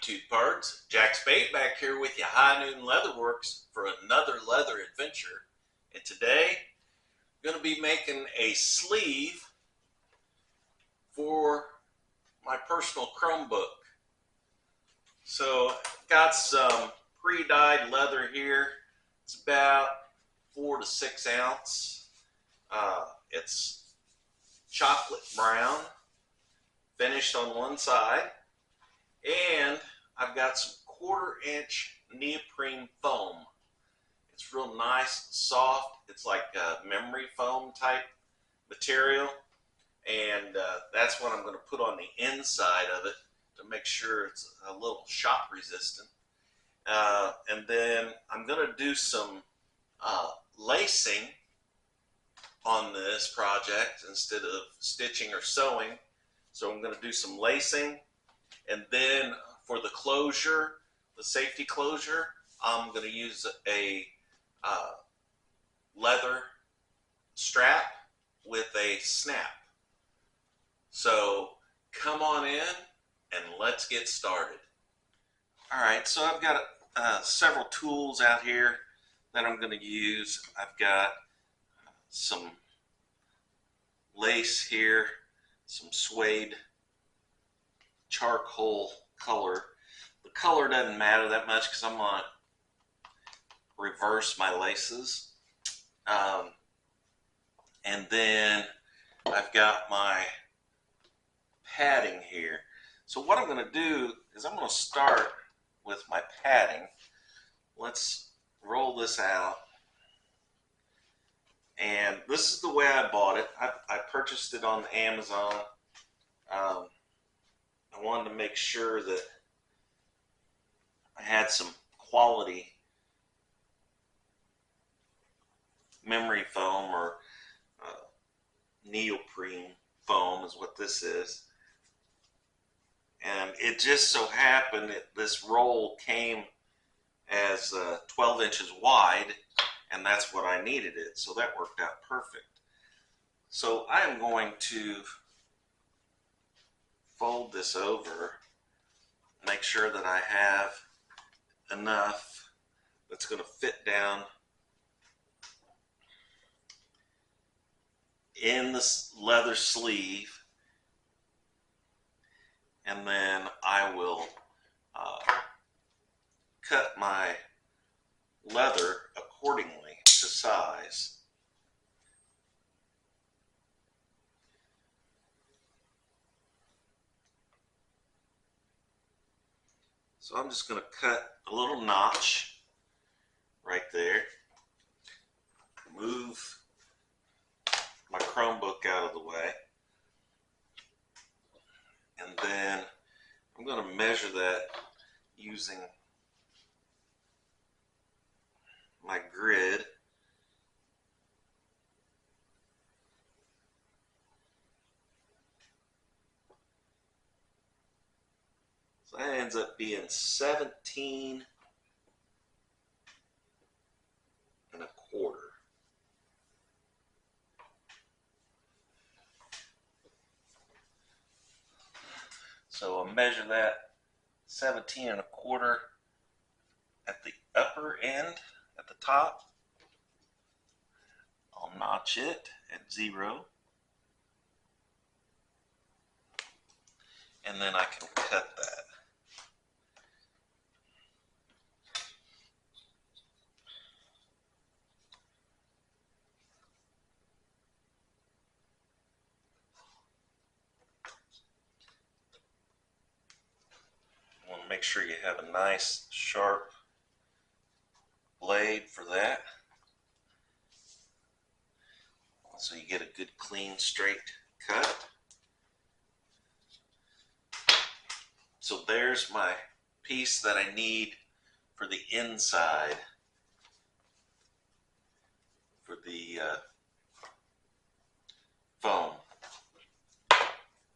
YouTube parts. Jack Spade back here with you, High Noon Leatherworks, for another leather adventure. And today, I'm going to be making a sleeve for my personal Chromebook. So, got some pre-dyed leather here. It's about 4 to 6 ounce. It's chocolate brown, finished on one side. And I've got some 1/4 inch neoprene foam. It's real nice, soft. It's like a memory foam type material. And that's what I'm going to put on the inside of it to make sure it's a little shock resistant. And then I'm going to do some lacing on this project instead of stitching or sewing. So I'm going to do some lacing. And then for the closure, the safety closure, I'm going to use a leather strap with a snap. So come on in and let's get started. All right, so I've got several tools out here that I'm going to use. I've got some lace here, some suede charcoal color. The color doesn't matter that much because I'm going to reverse my laces. And then I've got my padding here. So what I'm going to do is I'm going to start with my padding. Let's roll this out. And this is the way I bought it. I purchased it on Amazon. I wanted to make sure that I had some quality memory foam, or neoprene foam is what this is. And it just so happened that this roll came as 12 inches wide, and that's what I needed it. So that worked out perfect. So I am going to fold this over, make sure that I have enough that's going to fit down in the leather sleeve, and then I will cut my leather accordingly to size. So I'm just going to cut a little notch right there, move my Chromebook out of the way, and then I'm going to measure that using my grid. So that ends up being 17 1/4. So I'll measure that 17 1/4 at the upper end, at the top. I'll notch it at 0. And then I can cut that. You want to make sure you have a nice sharp blade for that, so you get a good clean straight cut. So there's my piece that I need for the inside, for the foam.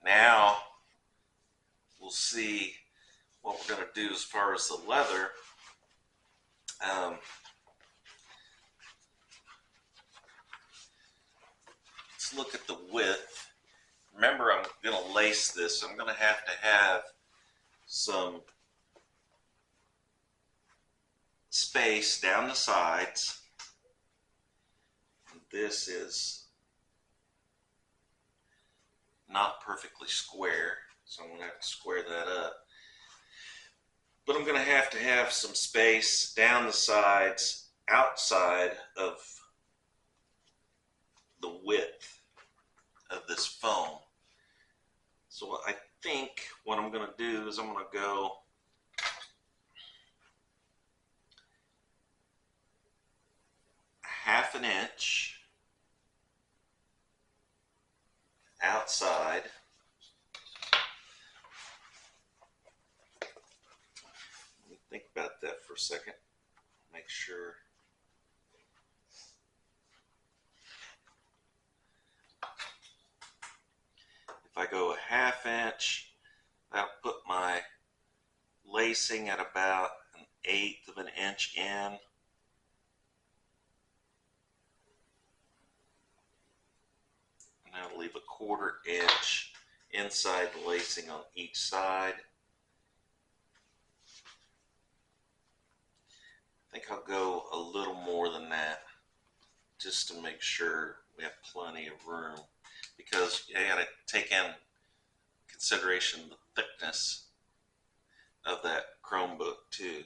Now we'll see what we're going to do as far as the leather. Let's look at the width. Remember, I'm going to lace this. I'm going to have some space down the sides. This is not perfectly square, so I'm going to have to square that up. But I'm going to have some space down the sides outside of the width of this foam. So I think what I'm going to do is I'm going to go half an inch outside. Let me think about that for a second. Make sure. If I go a half inch, that'll put my lacing at about 1/8 of an inch in. And that'll leave a 1/4 inch inside the lacing on each side. I think I'll go a little more than that just to make sure we have plenty of room, because you got to take in consideration the thickness of that Chromebook too.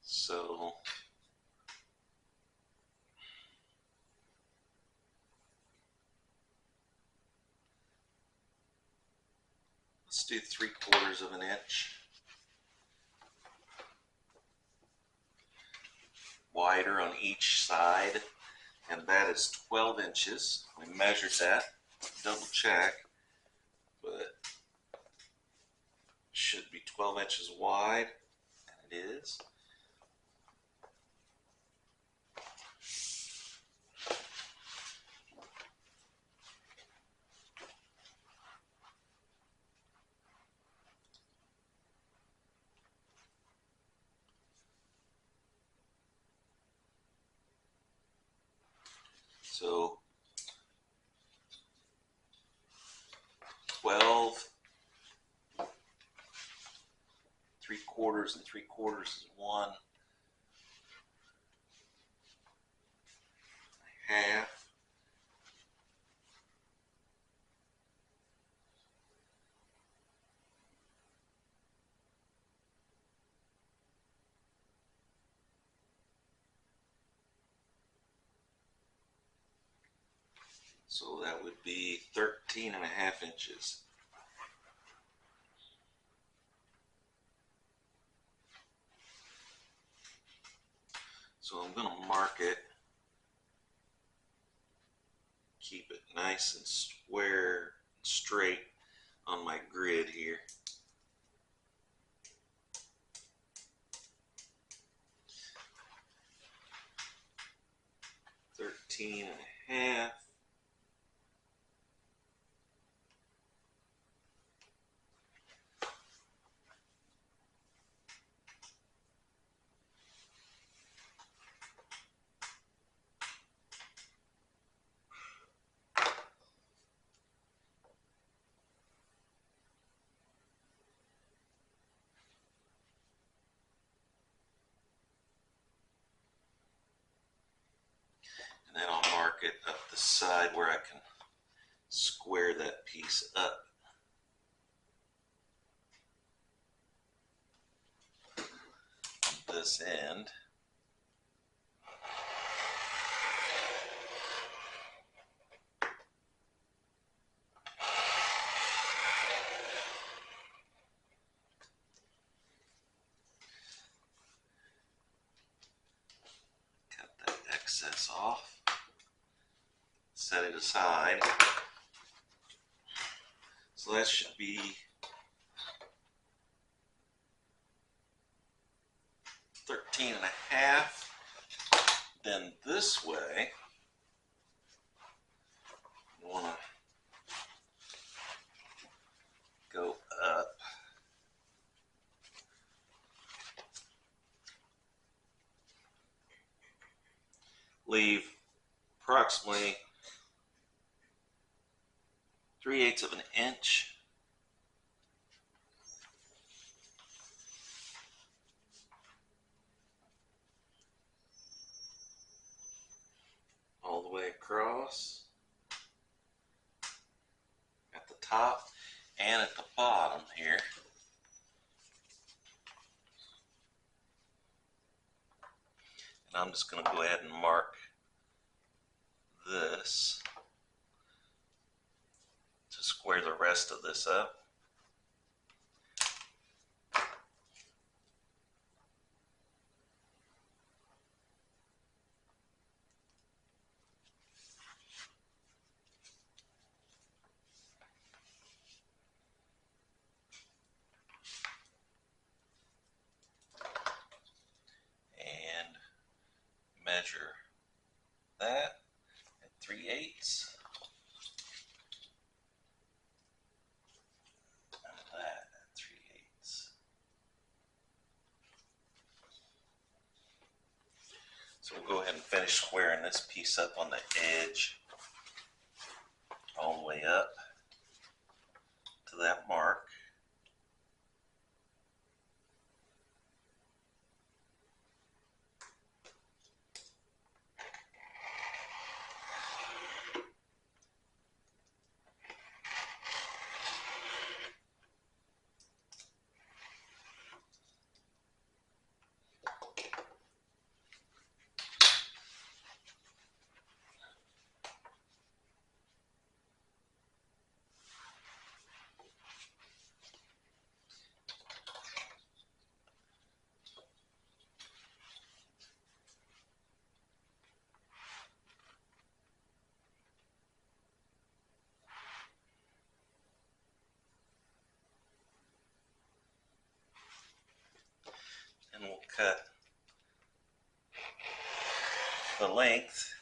So let's do 3/4 of an inch wider on each side, and that is 12 inches. We measured that, double check, but it should be 12 inches wide, and it is. So 12, 3/4 and 3/4 is 1/2. So that would be 13.5 inches. So I'm going to mark it, keep it nice and square and straight on my grid here. Thirteen and a half. And then I'll mark it up the side where I can square that piece up. On this end. Cut that excess off. Set it aside. So that should be 13.5. Then this way, you want to go up. Leave approximately 3/8 of an inch all the way across at the top and at the bottom here. And I'm just going to go ahead and mark this to square the rest of this up. And measure that at 3/8 and that at 3/8. So we'll go ahead and finish squaring this piece up on the edge all the way up to that mark. And we'll cut the length,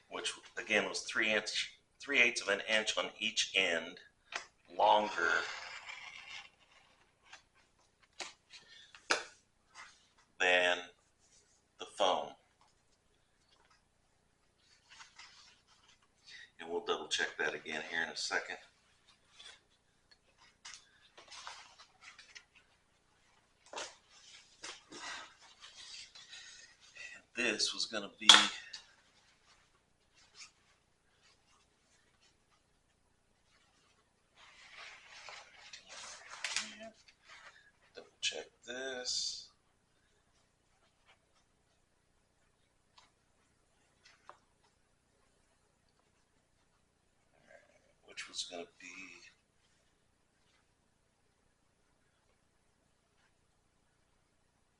which again was 3/8 of an inch on each end, longer than the foam. And we'll double check that again here in a second. This was going to be double check this. Which was going to be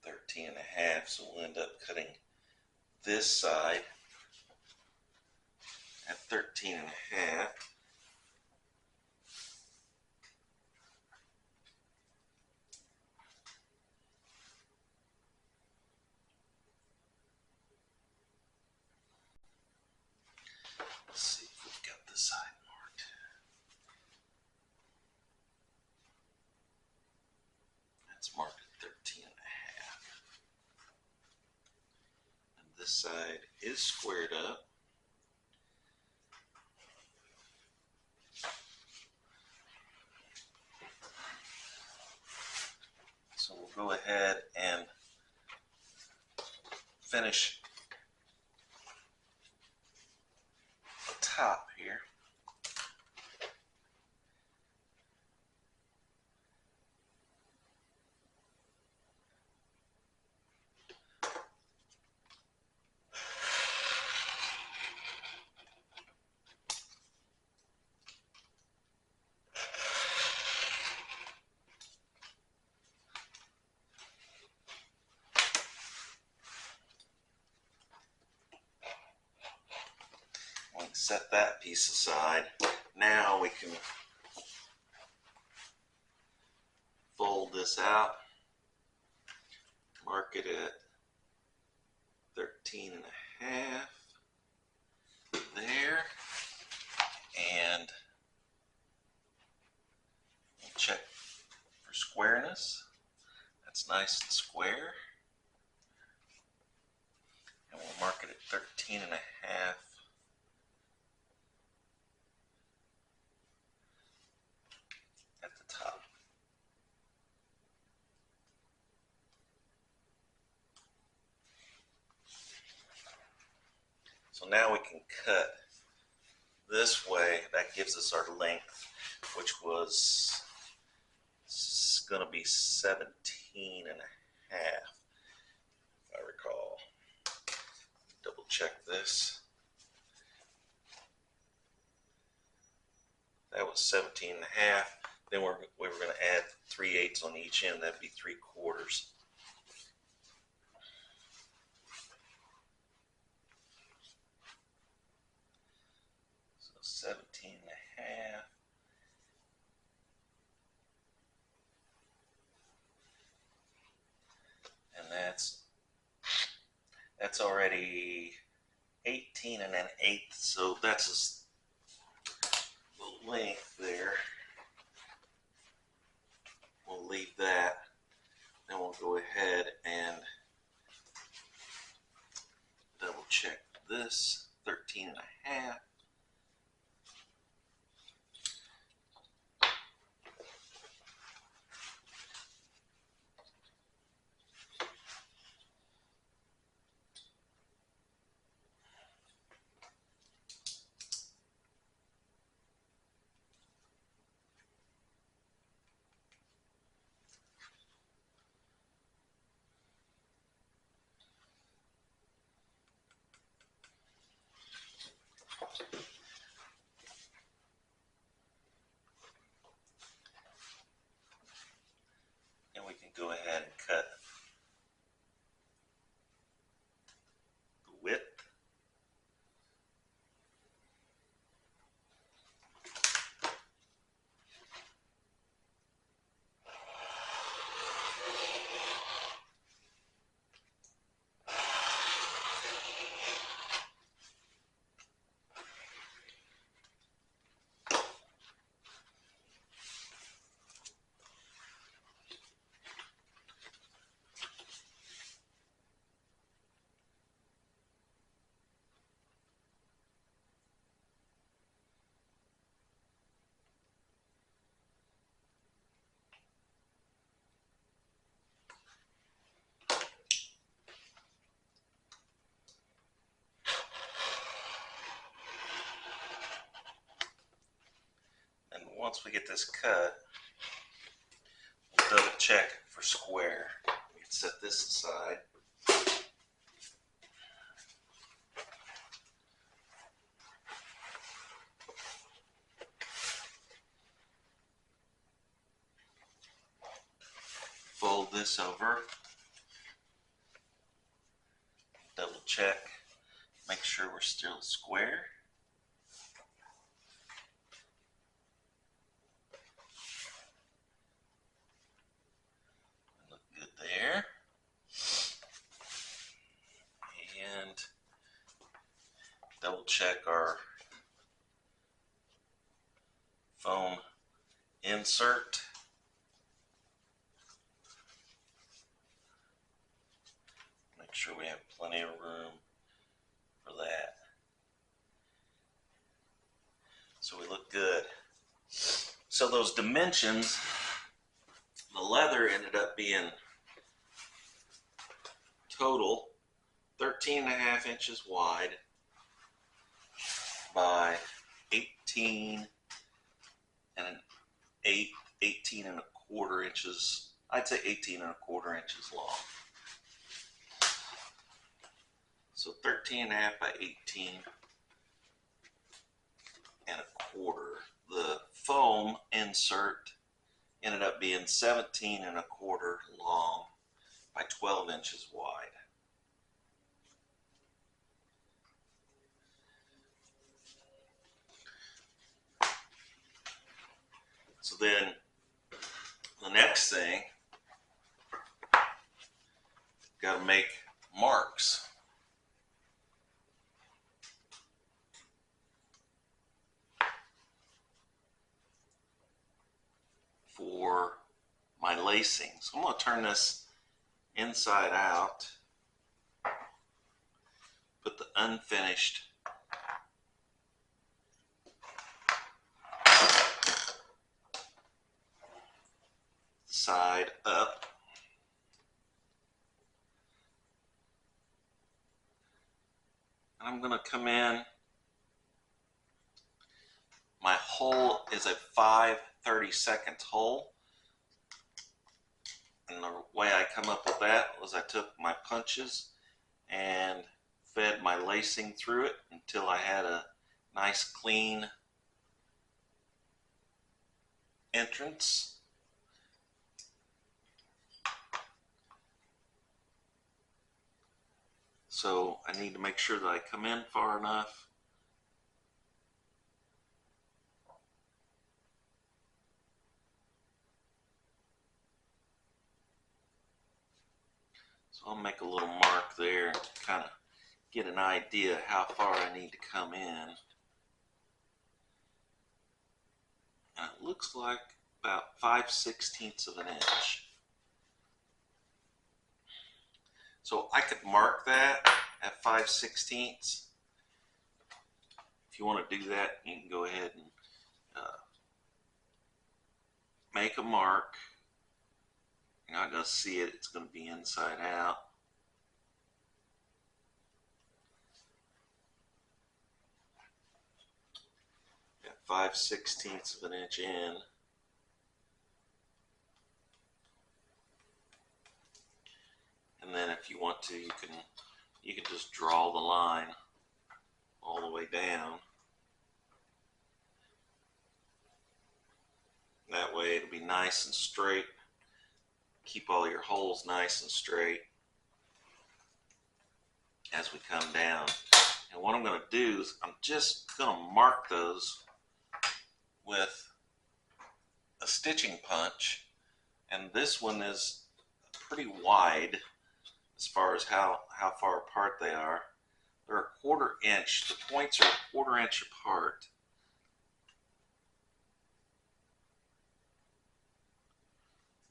13.5, so we'll end up cutting this side at 13.5. Let's see if we've got the side marked. That's marked at 13.5. And this side is squared up. So we'll go ahead and finish the top here. Set that piece aside. Now we can fold this out, mark it at 13.5 there, and we'll check for squareness. That's nice and square. And we'll mark it at 13.5 at the top. So now we can cut this way. That gives us our length, which was going to be 17 and a half, if I recall. Double check this. That was 17 and a half. Then we were going to add 3/8 on each end. That'd be 3/4. So 17 and a half. And that's already 18 and an eighth. So that's the length there. We'll leave that. Then we'll go ahead and double check this. 13 and a half. And we can go ahead and cut the width. Once we get this cut, we'll double check for square. We can set this aside. Fold this over. Double check. Make sure we're still square. There. And double check our foam insert. Make sure we have plenty of room for that. So we look good. So those dimensions, the leather ended up being total 13.5 inches wide by 18 and a quarter inches. I'd say 18 and a quarter inches long. So 13.5 by 18 and a quarter. The foam insert ended up being 17 and a quarter long by 12 inches wide. So then the next thing, got to make marks. For my lacing. So I'm going to turn this inside out, put the unfinished side up. And I'm going to come in. My hole is a 5/32 hole. And the way I come up with that was I took my punches and fed my lacing through it until I had a nice clean entrance. So I need to make sure that I come in far enough. So I'll make a little mark there to kind of get an idea how far I need to come in. And it looks like about 5/16 of an inch. So I could mark that at 5/16. If you want to do that, you can go ahead and make a mark. You're not going to see it, it's going to be inside out. Got 5/16 of an inch in. And then if you want to, you can just draw the line all the way down. That way it'll be nice and straight. Keep all your holes nice and straight as we come down. And what I'm going to do is I'm just going to mark those with a stitching punch. And this one is pretty wide as far as how far apart they are. They're a 1/4 inch. The points are a 1/4 inch apart.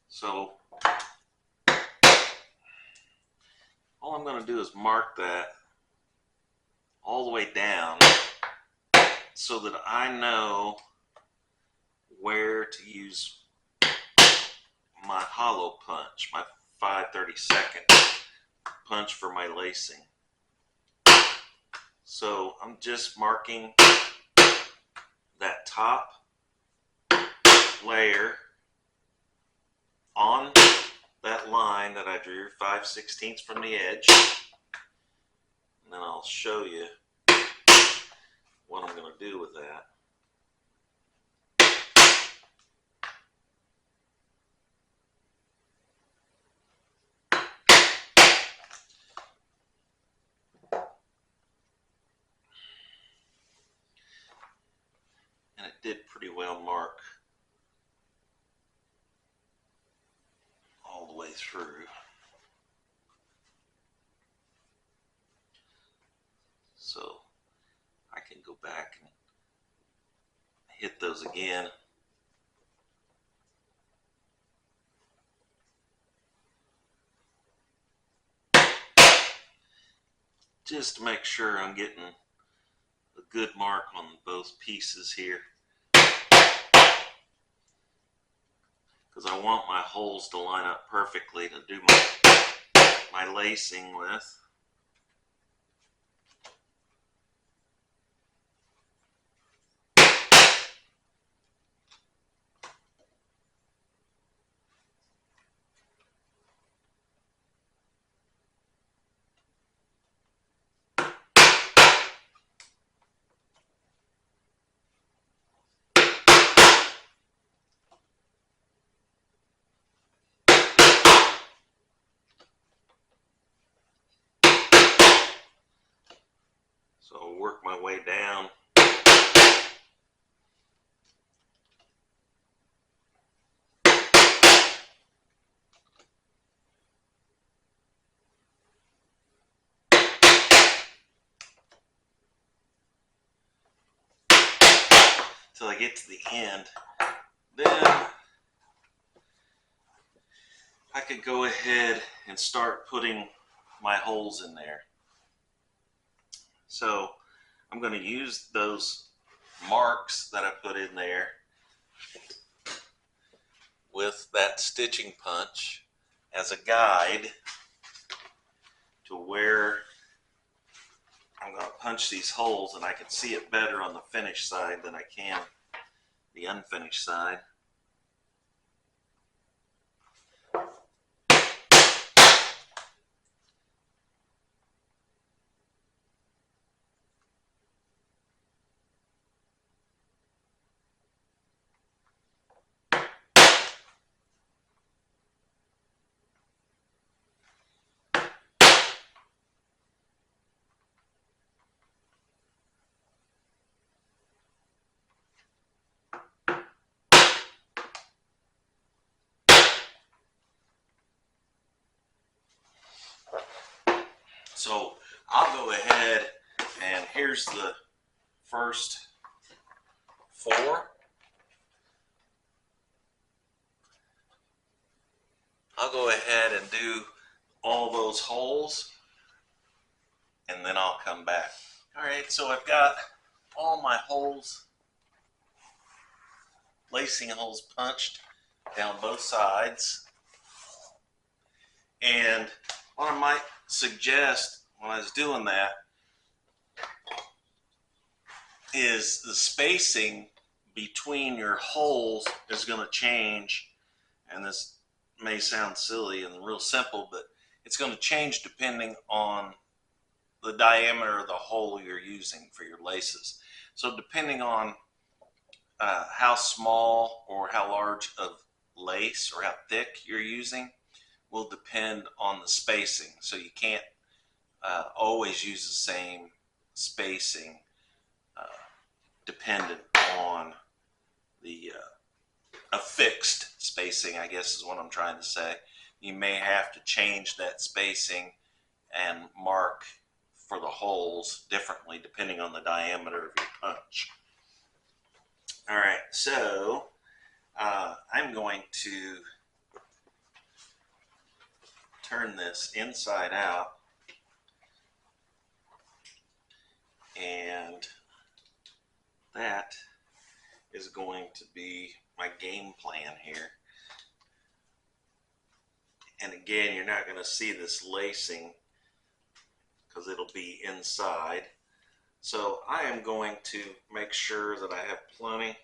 So all I'm going to do is mark that all the way down so that I know where to use my hollow punch, my 5/32 punch for my lacing. So I'm just marking that top layer on that line that I drew 5/16 from the edge, and then I'll show you what I'm going to do with that. And it did pretty well mark all the way through. So I can go back and hit those again. Just to make sure I'm getting a good mark on both pieces here, because I want my holes to line up perfectly to do my lacing with. So I'll work my way down. Till I get to the end. Then I could go ahead and start putting my holes in there. So I'm going to use those marks that I put in there with that stitching punch as a guide to where I'm going to punch these holes, and I can see it better on the finished side than I can the unfinished side. So I'll go ahead, and here's the first 4. I'll go ahead and do all those holes, and then I'll come back. All right, so I've got all my holes, lacing holes punched down both sides. And what I might suggest when I was doing that is the spacing between your holes is going to change. And this may sound silly and real simple, but it's going to change depending on the diameter of the hole you're using for your laces. So depending on how small or how large of lace or how thick you're using will depend on the spacing. So you can't always use the same spacing dependent on the a fixed spacing, I guess is what I'm trying to say. You may have to change that spacing and mark for the holes differently depending on the diameter of your punch. All right, so I'm going to turn this inside out, and that is going to be my game plan here. And again, you're not going to see this lacing because it'll be inside. So I am going to make sure that I have plenty.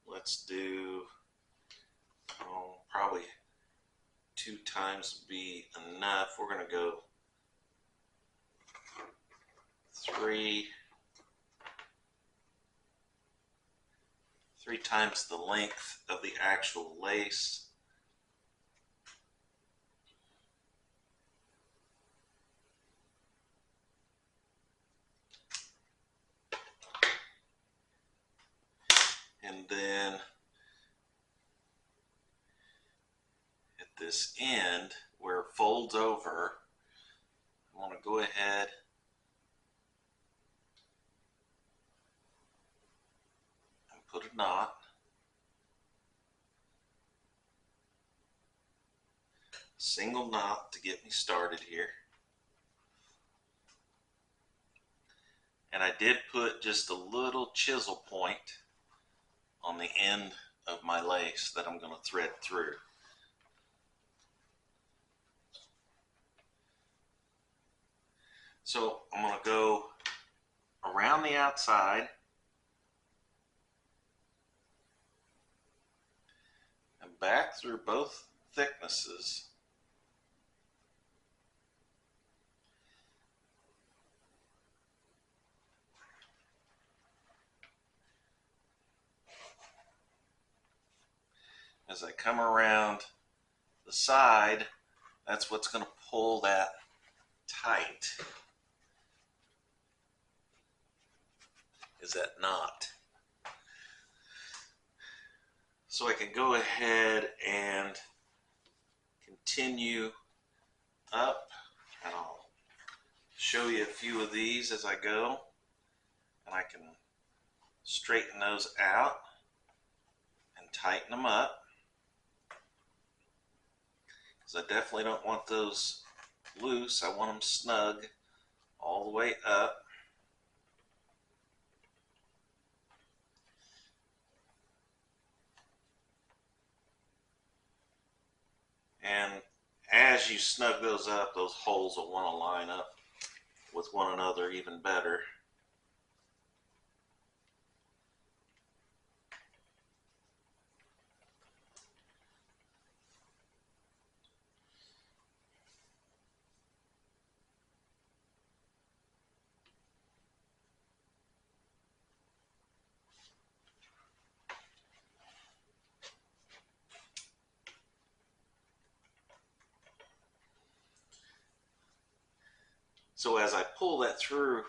Let's do probably 2 times would be enough. We're going to go 3 times the length of the actual lace. And then at this end where it folds over, I want to go ahead and put a knot. Single knot to get me started here. And I did put just a little chisel point on the end of my lace that I'm going to thread through. So I'm going to go around the outside and back through both thicknesses. As I come around the side, that's what's going to pull that tight, is that knot. So I can go ahead and continue up, and I'll show you a few of these as I go, and I can straighten those out and tighten them up, because I definitely don't want those loose. I want them snug all the way up. And as you snug those up, those holes will want to line up with one another even better. So as I pull that through,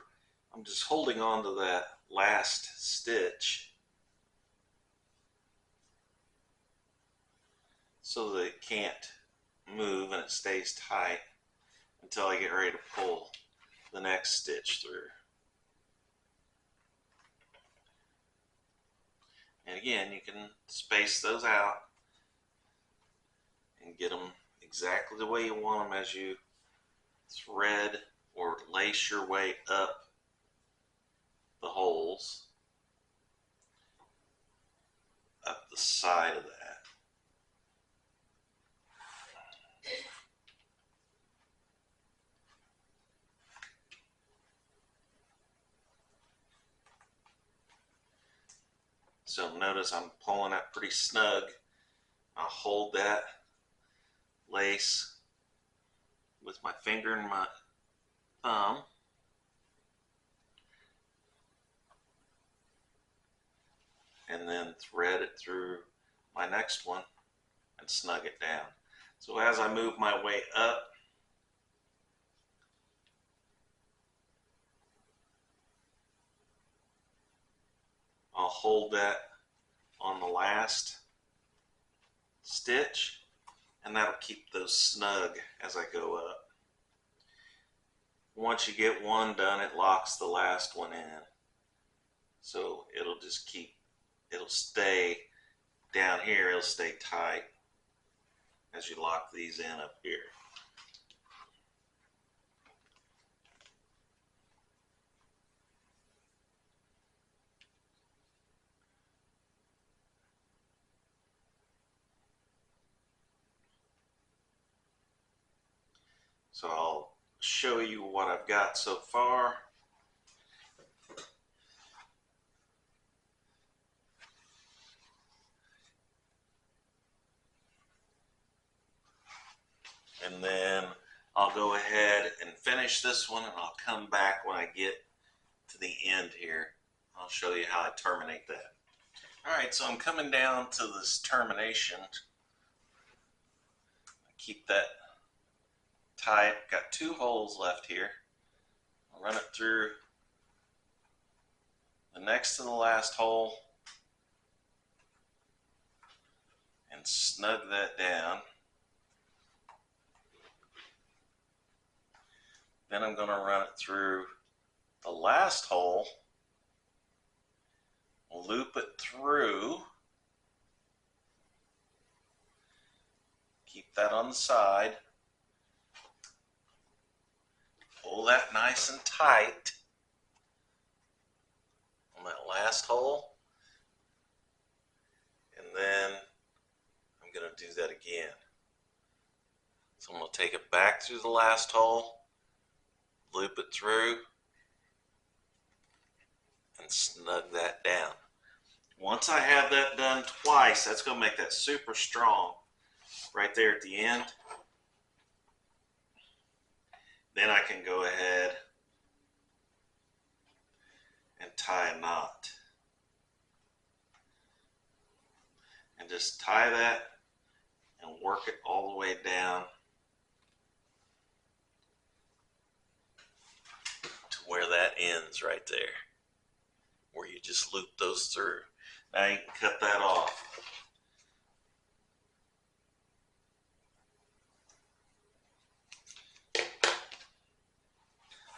I'm just holding on to that last stitch so that it can't move and it stays tight until I get ready to pull the next stitch through. And again, you can space those out and get them exactly the way you want them as you thread or lace your way up the holes, up the side of that. So notice I'm pulling that pretty snug. I'll hold that lace with my finger and my thumb. And then thread it through my next one and snug it down. So as I move my way up, I'll hold that on the last stitch, and that'll keep those snug as I go up. Once you get one done, it locks the last one in. So it'll just keep, it'll stay down here, it'll stay tight as you lock these in up here. So I'll show you what I've got so far. And then I'll go ahead and finish this one, and I'll come back when I get to the end here. I'll show you how I terminate that. Alright, so I'm coming down to this termination. Keep that tight. Got two holes left here. I'll run it through the next to the last hole and snug that down. Then I'm going to run it through the last hole, loop it through, keep that on the side, pull that nice and tight on that last hole, and then I'm going to do that again. So I'm going to take it back through the last hole, loop it through, and snug that down. Once I have that done twice, that's going to make that super strong right there at the end. Then I can go ahead and tie a knot. And just tie that and work it all the way down to where that ends right there, where you just loop those through. Now you can cut that off.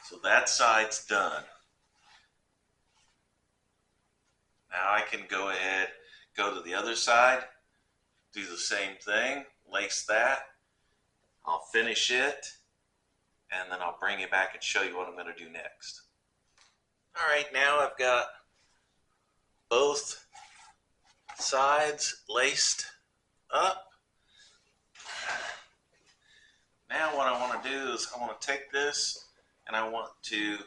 So that side's done. Now I can go ahead, go to the other side, do the same thing, lace that. I'll finish it, and then I'll bring you back and show you what I'm going to do next. All right, now I've got both sides laced up. Now what I want to do is I want to take this and I want to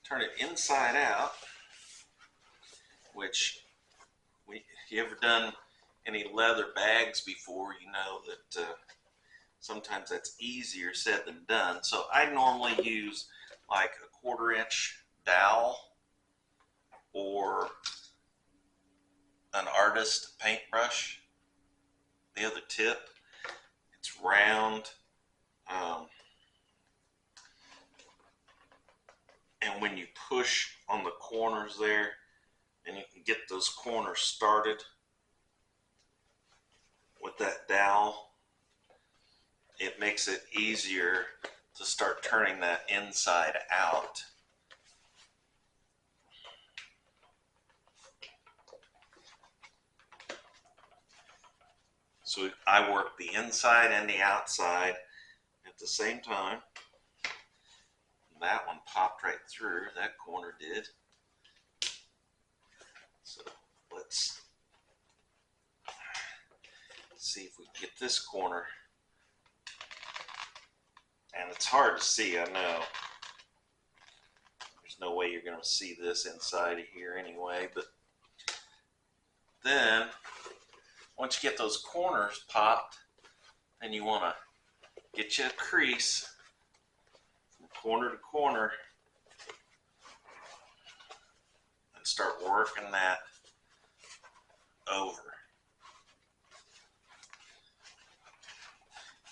turn it inside out, which if you ever done any leather bags before, you know that sometimes that's easier said than done. So I normally use like a 1/4 inch dowel or an artist paintbrush. The other tip, it's round, and when you push on the corners there, and you can get those corners started with that dowel, it makes it easier to start turning that inside out. So I work the inside and the outside at the same time. That one popped right through, that corner did. So let's see if we can get this corner. And it's hard to see, I know. There's no way you're going to see this inside of here anyway. But then, once you get those corners popped, then you want to get you a crease from corner to corner and start working that over.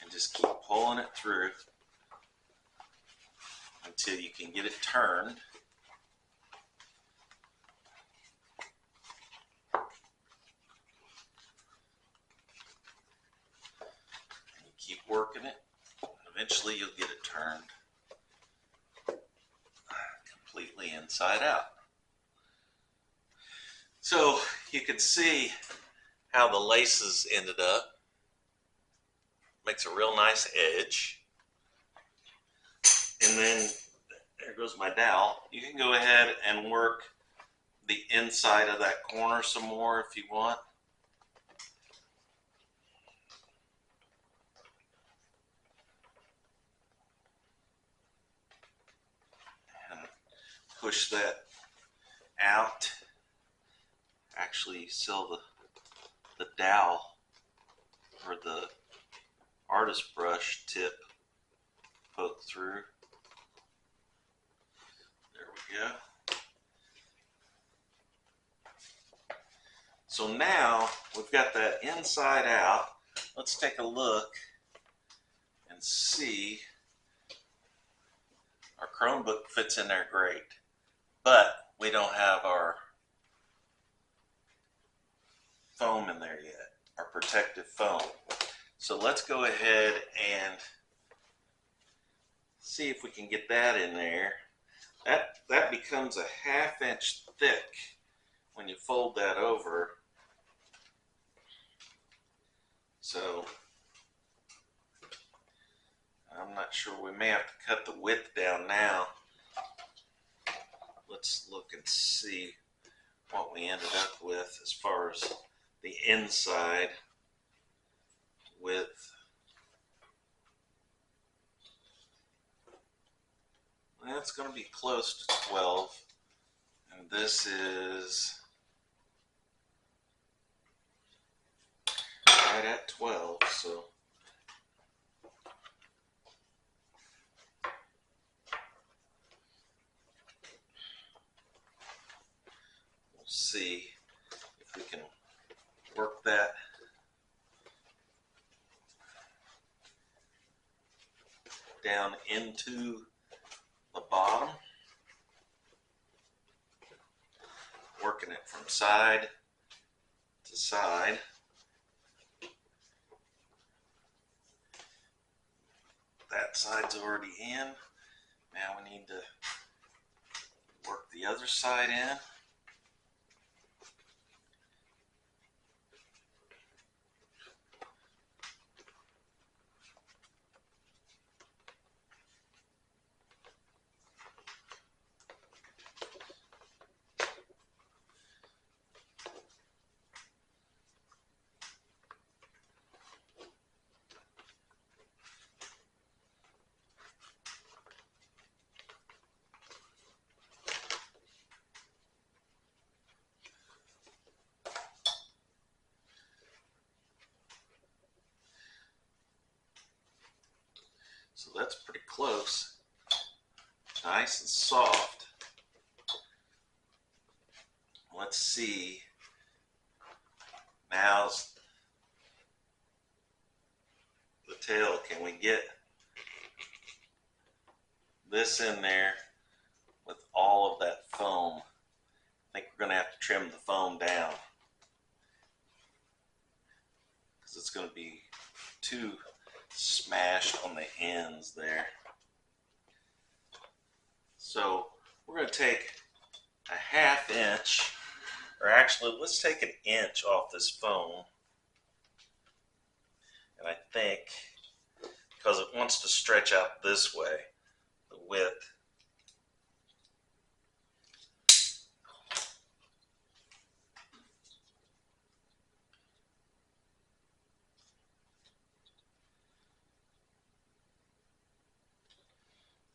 And just keep pulling it through until you can get it turned. And you keep working it, and eventually you'll get it turned completely inside out. So you can see how the laces ended up. Makes a real nice edge. And then there goes my dowel. You can go ahead and work the inside of that corner some more if you want. And push that out. Actually seal the dowel or the artist brush tip poke through. There we go. So now we've got that inside out. Let's take a look and see. Our Chromebook fits in there great, but we don't have our foam in there yet, our protective foam. So let's go ahead and see if we can get that in there. That becomes a 1/2 inch thick when you fold that over. So I'm not sure, we may have to cut the width down now. Let's look and see what we ended up with as far as the inside width. That's going to be close to 12, and this is right at 12, so we'll see if we can work that down into the bottom, working it from side to side. That side's already in. Now we need to work the other side in. So that's pretty close. Nice and soft. Let's see. Now's the tail. Can we get this in there with all of that foam? I think we're going to have to trim the foam down because it's going to be too smashed on the ends there. So we're going to take a 1/2 inch, or actually let's take 1 inch off this foam. And I think, because it wants to stretch out this way, the width.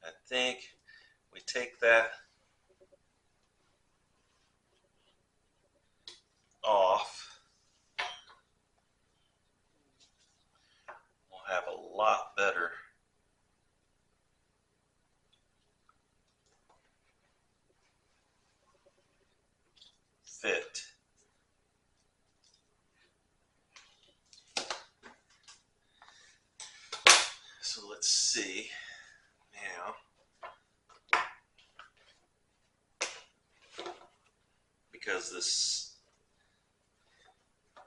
I think we take that off. We'll have a lot better fit. So let's see now. Because this,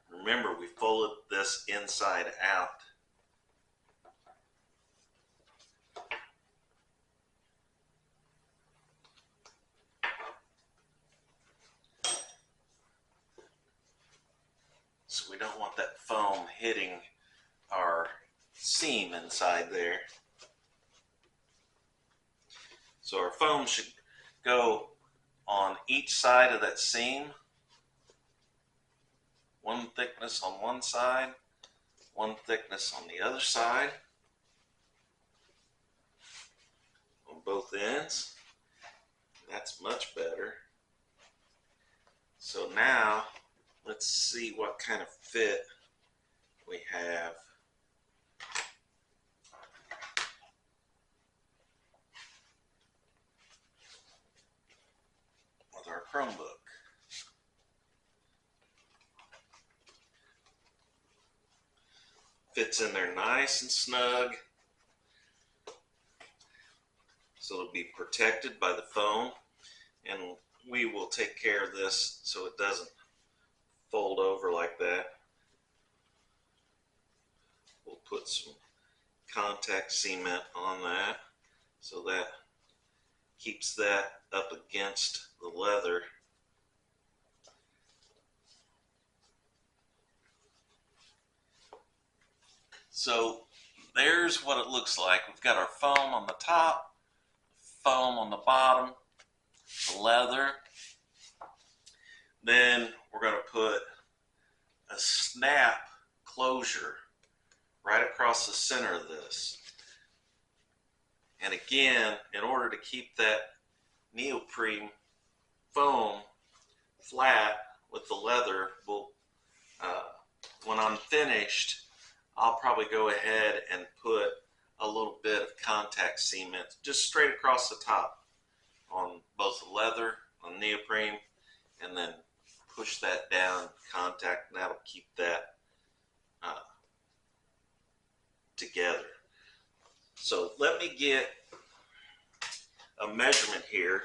remember, we folded this inside out. So we don't want that foam hitting our seam inside there. So our foam should go on each side of that seam. One thickness on one side, one thickness on the other side, on both ends. That's much better. So now let's see what kind of fit we have. With our Chromebook. Fits in there nice and snug. So it'll be protected by the foam, and we will take care of this so it doesn't fold over like that. We'll put some contact cement on that so that keeps that up against the leather. So there's what it looks like. We've got our foam on the top, foam on the bottom, the leather. Then we're going to put a snap closure right across the center of this. And again, in order to keep that neoprene foam flat with the leather, when I'm finished, I'll probably go ahead and put a little bit of contact cement just straight across the top on both the leather, on neoprene, and then push that down, contact, and that'll keep that together. So let me get a measurement here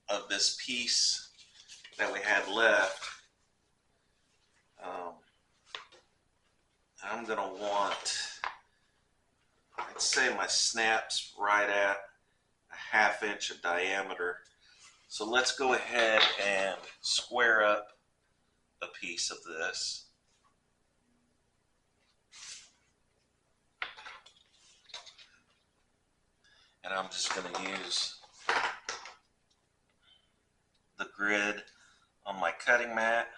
of this piece that we had left. I'm going to want, I'd say my snap's right at a 1/2 inch of diameter. So let's go ahead and square up a piece of this. And I'm just going to use the grid on my cutting mat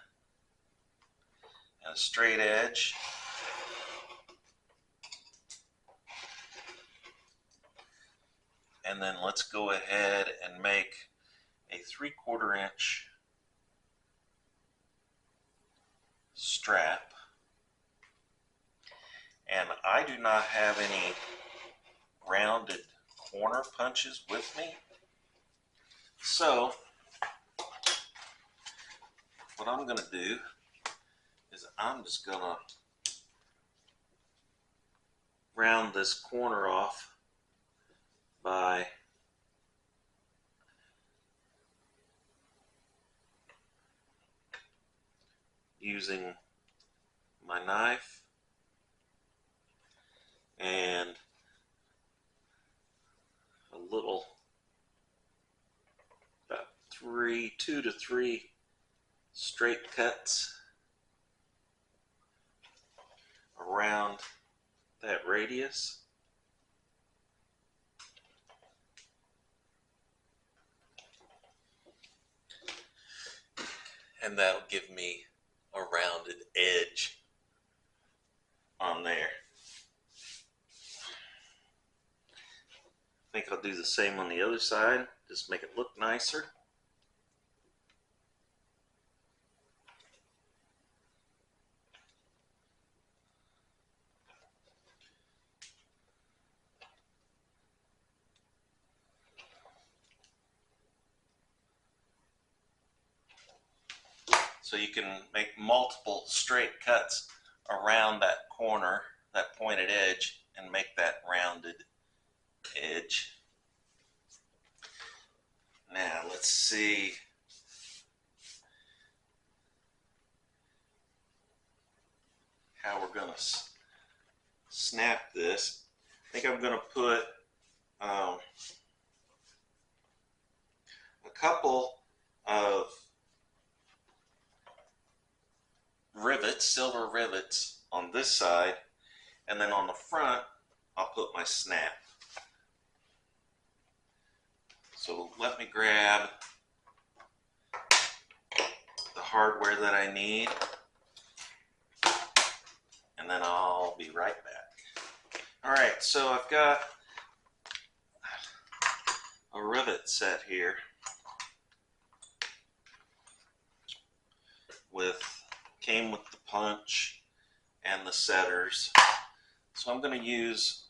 and a straight edge. And then let's go ahead and make a 3/4 inch strap. and I do not have any rounded corner punches with me. So what I'm going to do is I'm just going to round this corner off by using my knife and a little, about 2 to 3 straight cuts around that radius. And that'll give me a rounded edge on there. I think I'll do the same on the other side, just make it look nicer. So you can make multiple straight cuts around that corner, that pointed edge, and make that rounded edge. Now let's see. How we're going to snap this. I think I'm going to put a couple of rivets, silver rivets on this side, and then on the front I'll put my snap. So let me grab the hardware that I need, and then I'll be right back. Alright, so I've got a rivet set here came with the punch and the setters. So I'm going to use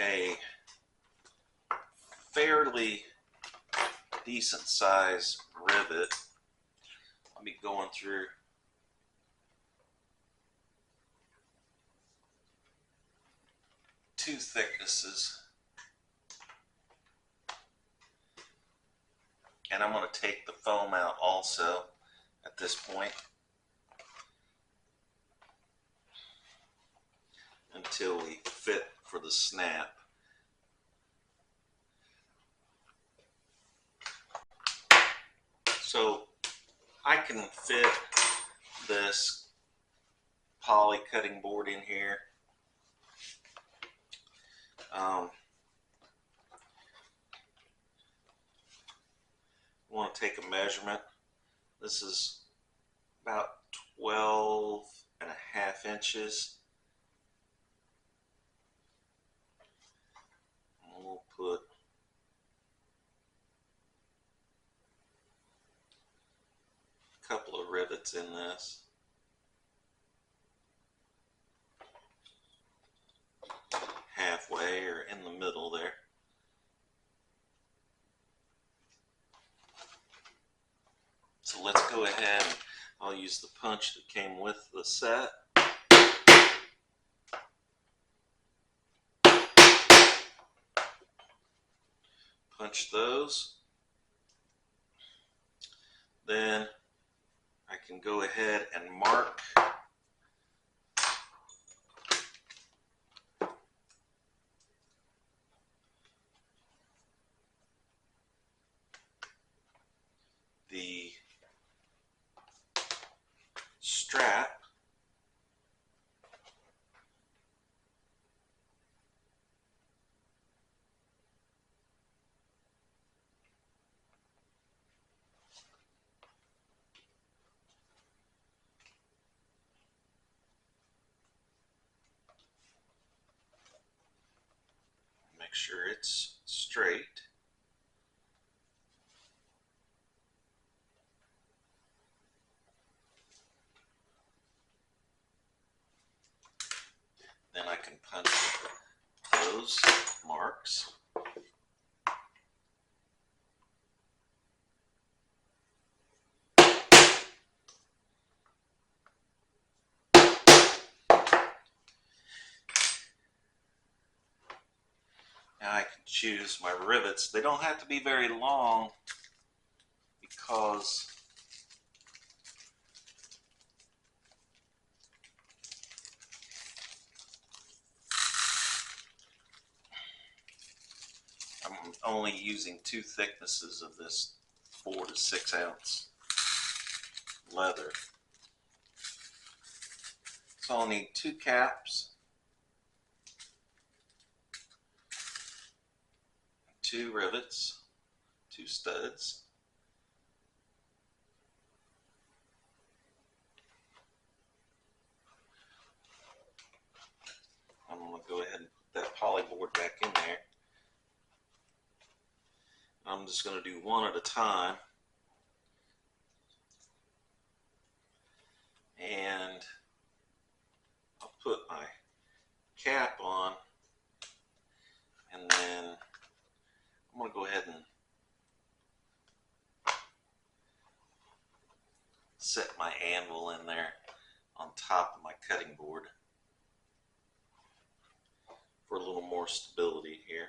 a fairly decent size rivet. I'll be going through two thicknesses, and I'm going to take the foam out also at this point until we fit for the snap. So I can fit this poly cutting board in here. I want to take a measurement. This is about 12.5 inches. And we'll put a couple of rivets in this. Halfway or in the middle there. So let's go ahead and I'll use the punch that came with the set. Punch those. Then I can go ahead and mark the strap. Make sure it's straight. Then I can punch those marks. Now I can choose my rivets. They don't have to be very long because I'm only using 2 thicknesses of this 4 to 6 ounce leather. So I'll need 2 caps, 2 rivets, 2 studs, I'm going to go ahead and put that poly board back in there. I'm just going to do one at a time. And I'll put my cap on, and then I'm going to go ahead and set my anvil in there on top of my cutting board for a little more stability here.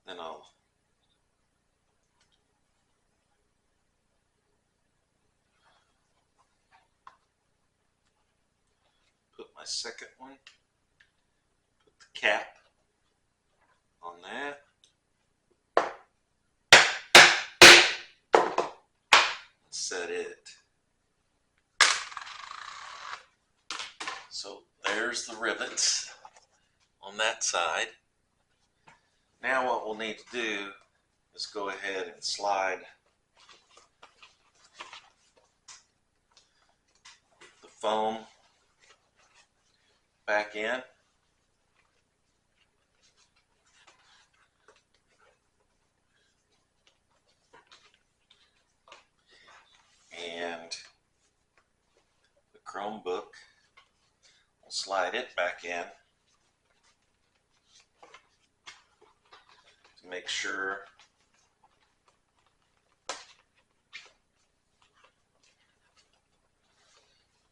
Then I'll put my second one, put the cap on that, and set it. So there's the rivets on that side. Now what we'll need to do is go ahead and slide the foam back in. And the Chromebook, we'll slide it back in to make sure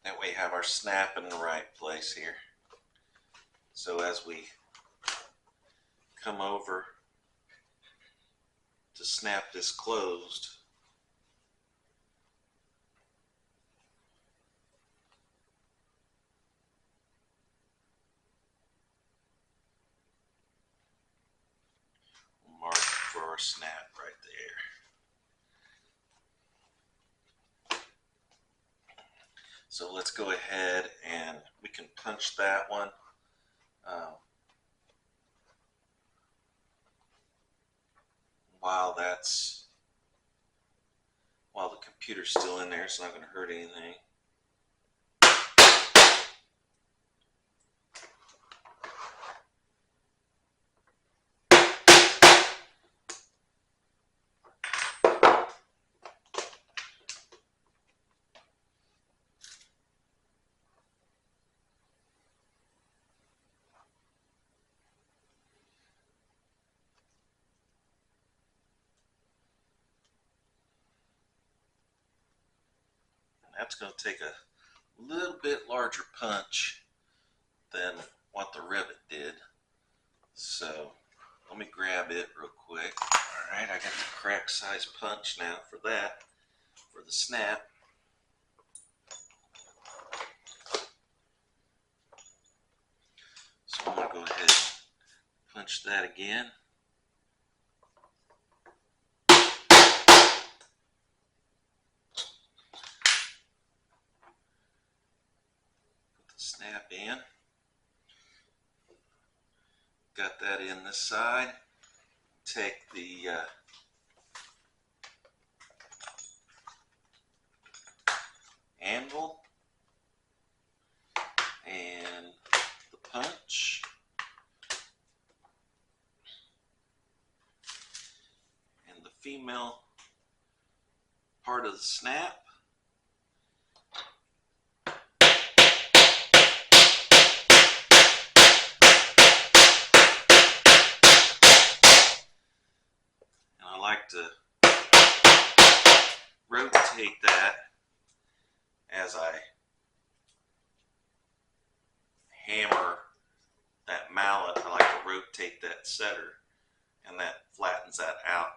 that we have our snap in the right place here. So as we come over to snap this closed, we'll mark for our snap right there. So let's go ahead and we can punch that one. While the computer's still in there, it's not going to hurt anything. That's going to take a little bit larger punch than what the rivet did. So let me grab it real quick. Alright, I got the correct size punch now for that, for the snap. So I'm going to go ahead and punch that again. Snap in. Got that in this side. Take the anvil and the punch. And the female part of the snap. And I like to rotate that as I hammer that mallet. I like to rotate that setter, and that flattens that out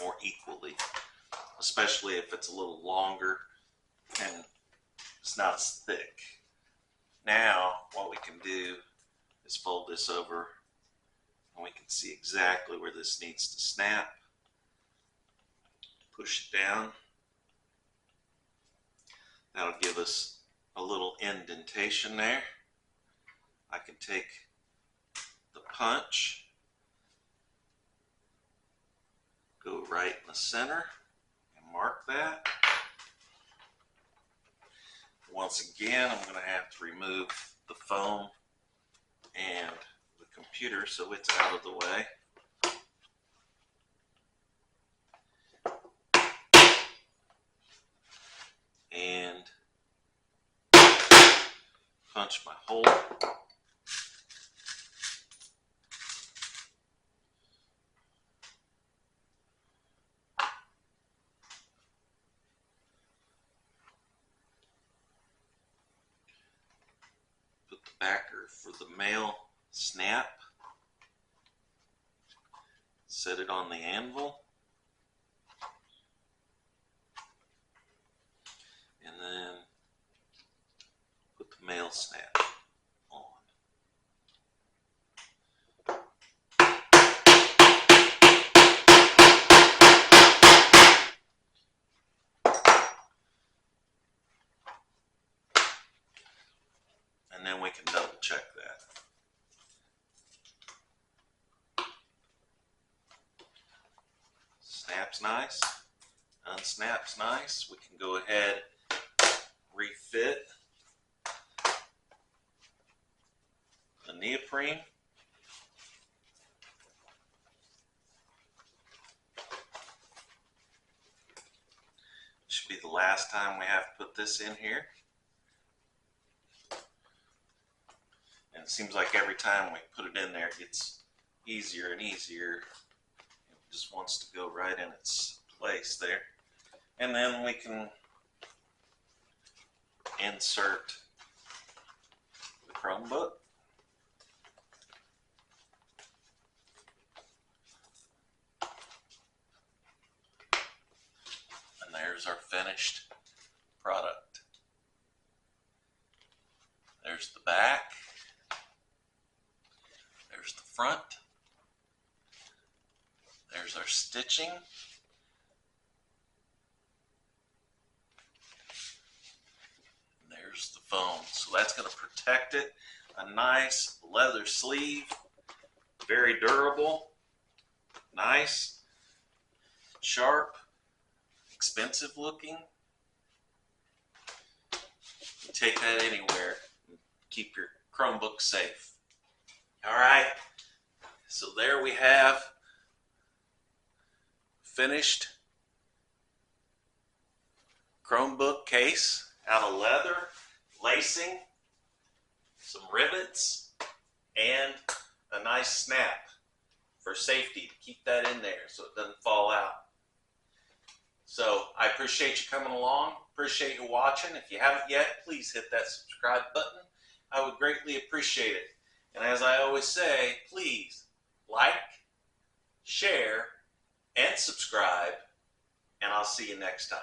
more equally, especially if it's a little longer and it's not as thick. Now what we can do is fold this over, and we can see exactly where this needs to snap. Push it down. That'll give us a little indentation there. I can take the punch, go right in the center, and mark that. Once again, I'm going to have to remove the foam and the computer so it's out of the way. And punch my hole. Put the backer for the male snap. Set it on the anvil. And then put the male snap on. And then we can double check that. Snaps nice, unsnaps nice. We can go ahead, refit the neoprene. Should be the last time we have to put this in here. And it seems like every time we put it in there, it gets easier and easier. It just wants to go right in its place there. And then we can insert the Chromebook. And there's our finished product. There's the back. There's the front. There's our stitching. There's the foam. So that's going to protect it. A nice leather sleeve. Very durable. Nice. Sharp. Expensive looking. You take that anywhere. Keep your Chromebook safe. Alright. So there we have finished Chromebook case out of leather, lacing, some rivets, and a nice snap for safety to keep that in there so it doesn't fall out. So I appreciate you coming along, appreciate you watching. If you haven't yet, please hit that subscribe button. I would greatly appreciate it. And as I always say, please like, share, and subscribe, and I'll see you next time.